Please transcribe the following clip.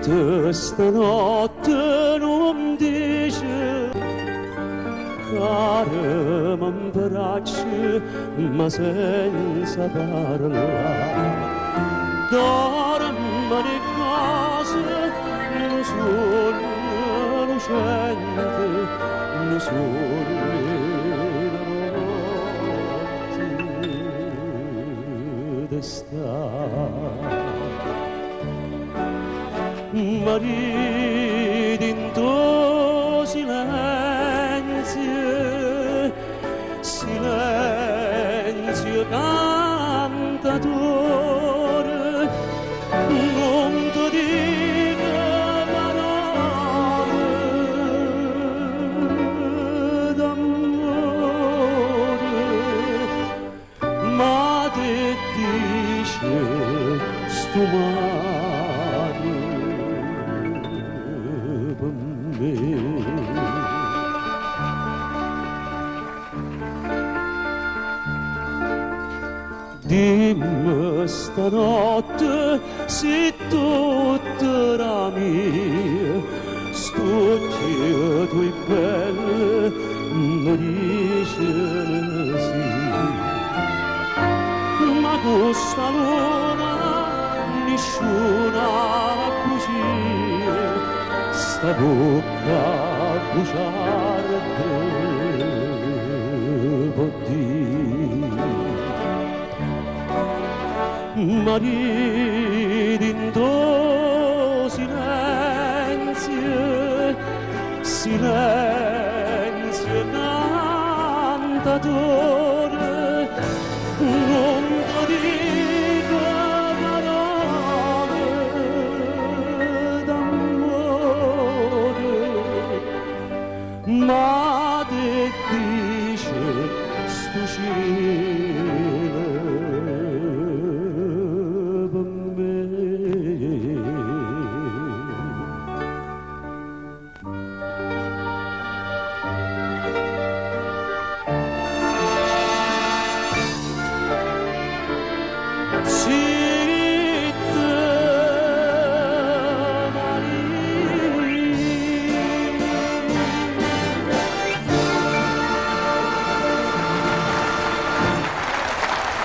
niente stanotte non dice, cara m'abbraccia ma senza parlare. Dorme le cose, non sono lucente, non sono le notti d'estate. Ma ridi in tuo silenzio, silenzio cantatore, non ti dico parole d'amore, ma te dice sto mare per me. Dimmi stanotte se tutta la mia, sto chiedo belle, mi dice sì. Ma questa luna nessuna così, sta bocca bugiarda può dire. Ma ridi in tuo silenzio, silenzio cantatore, non ti dico parole d'amore, ma